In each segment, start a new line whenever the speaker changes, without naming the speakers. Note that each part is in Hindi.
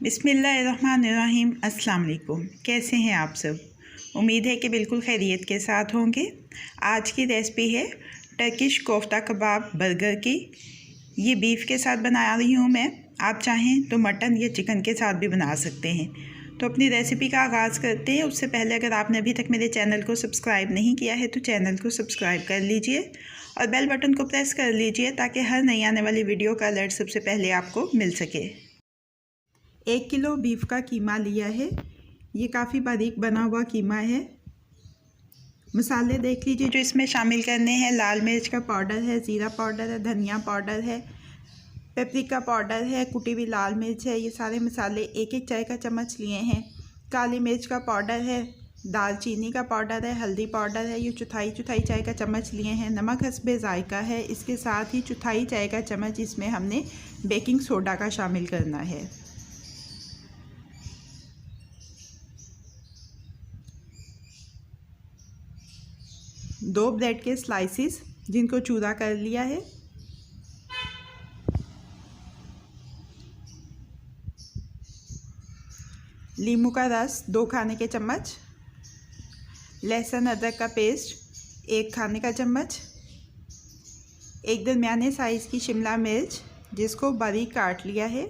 बिस्मिल्लाहिर्रहमानिर्रहीम। अस्सलाम वालेकुम। कैसे हैं आप सब? उम्मीद है कि बिल्कुल खैरियत के साथ होंगे। आज की रेसिपी है टर्किश कोफ्ता कबाब बर्गर की। ये बीफ के साथ बना रही हूँ मैं। आप चाहें तो मटन या चिकन के साथ भी बना सकते हैं। तो अपनी रेसिपी का आगाज़ करते हैं। उससे पहले अगर आपने अभी तक मेरे चैनल को सब्सक्राइब नहीं किया है तो चैनल को सब्सक्राइब कर लीजिए और बेल बटन को प्रेस कर लीजिए ताकि हर नई आने वाली वीडियो का अलर्ट सबसे पहले आपको मिल सके। 1 किलो बीफ का कीमा लिया है। ये काफ़ी बारीक बना हुआ कीमा है। मसाले देख लीजिए जो इसमें शामिल करने हैं। लाल मिर्च का पाउडर है, ज़ीरा पाउडर है, धनिया पाउडर है, पेपरिका पाउडर है, कुटी हुई लाल मिर्च है। ये सारे मसाले एक एक चाय का चम्मच लिए हैं। काली मिर्च का पाउडर है, दालचीनी का पाउडर है, हल्दी पाउडर है। ये चौथाई चाय का चम्मच लिए हैं। नमक हस्बे जायका है। इसके साथ ही चौथाई चाय का चम्मच इसमें हमने बेकिंग सोडा का शामिल करना है। दो ब्रेड के स्लाइसिस जिनको चूरा कर लिया है। नींबू का रस 2 खाने के चम्मच। लहसुन अदरक का पेस्ट 1 खाने का चम्मच। एक दरमियाने साइज़ की शिमला मिर्च जिसको बारीक काट लिया है।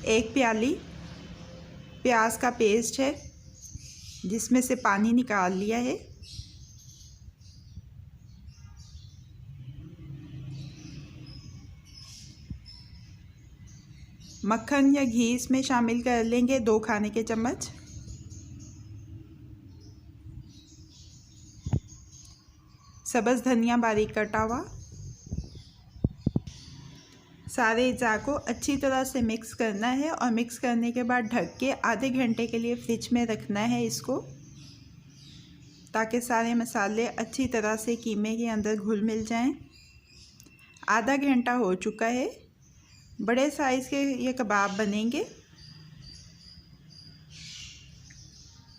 एक प्याली प्याज का पेस्ट है जिसमें से पानी निकाल लिया है। मक्खन या घी इसमें शामिल कर लेंगे 2 खाने के चम्मच। सब्ज़ धनिया बारीक कटा हुआ। सारे अज्जा को अच्छी तरह से मिक्स करना है और मिक्स करने के बाद ढक के आधे घंटे के लिए फ्रिज में रखना है इसको, ताकि सारे मसाले अच्छी तरह से कीमे के अंदर घुल मिल जाएं। आधा घंटा हो चुका है। बड़े साइज़ के ये कबाब बनेंगे।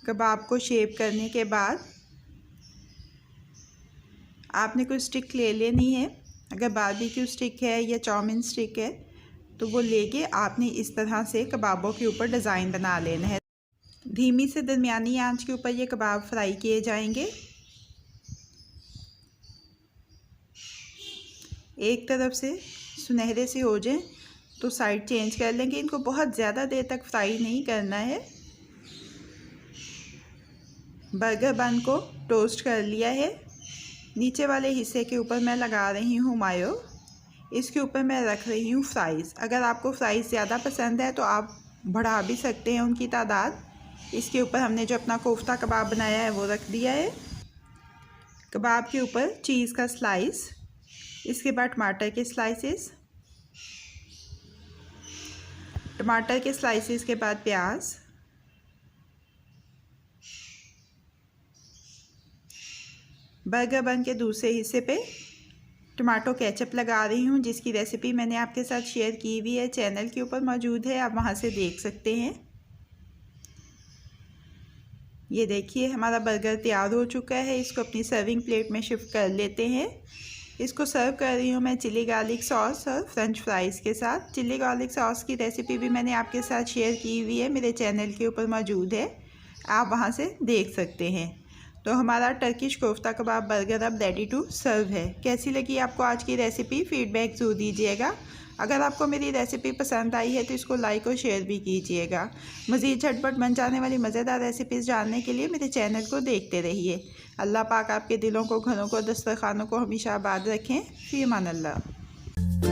कबाब को शेप करने के बाद आपने कोई स्टिक ले लेनी है। अगर बारबेक्यू स्टिक है या चाउमीन स्टिक है तो वो लेके आपने इस तरह से कबाबों के ऊपर डिज़ाइन बना लेना है। धीमी से दरमियानी आंच के ऊपर ये कबाब फ्राई किए जाएंगे। एक तरफ से सुनहरे से हो जाए तो साइड चेंज कर लेंगे। इनको बहुत ज़्यादा देर तक फ्राई नहीं करना है। बर्गर बन को टोस्ट कर लिया है। नीचे वाले हिस्से के ऊपर मैं लगा रही हूँ मायो। इसके ऊपर मैं रख रही हूँ फ्राइज़। अगर आपको फ्राइज़ ज़्यादा पसंद है तो आप बढ़ा भी सकते हैं उनकी तादाद। इसके ऊपर हमने जो अपना कोफ्ता कबाब बनाया है वो रख दिया है। कबाब के ऊपर चीज़ का स्लाइस, इसके बाद टमाटर के स्लाइसेस, टमाटर के स्लाइसेस के बाद प्याज, बर्गर बन के दूसरे हिस्से पे टमाटो केचप लगा रही हूँ, जिसकी रेसिपी मैंने आपके साथ शेयर की हुई है, चैनल के ऊपर मौजूद है, आप वहाँ से देख सकते हैं। ये देखिए हमारा बर्गर तैयार हो चुका है। इसको अपनी सर्विंग प्लेट में शिफ्ट कर लेते हैं। इसको सर्व कर रही हूँ मैं चिली गार्लिक सॉस और फ्रेंच फ्राइज़ के साथ। चिली गार्लिक सॉस की रेसिपी भी मैंने आपके साथ शेयर की हुई है, मेरे चैनल के ऊपर मौजूद है, आप वहाँ से देख सकते हैं। तो हमारा टर्किश कोफ्ता कबाब बर्गर अब रेडी टू सर्व है। कैसी लगी आपको आज की रेसिपी? फीडबैक ज़रूर दीजिएगा। अगर आपको मेरी रेसिपी पसंद आई है तो इसको लाइक और शेयर भी कीजिएगा। मज़ीद झटपट बन जाने वाली मज़ेदार रेसिपीज़ जानने के लिए मेरे चैनल को देखते रहिए। अल्लाह पाक आपके दिलों को, घरों को, दस्तरखानों को हमेशा आबाद रखें। फ़ी अमान अल्लाह।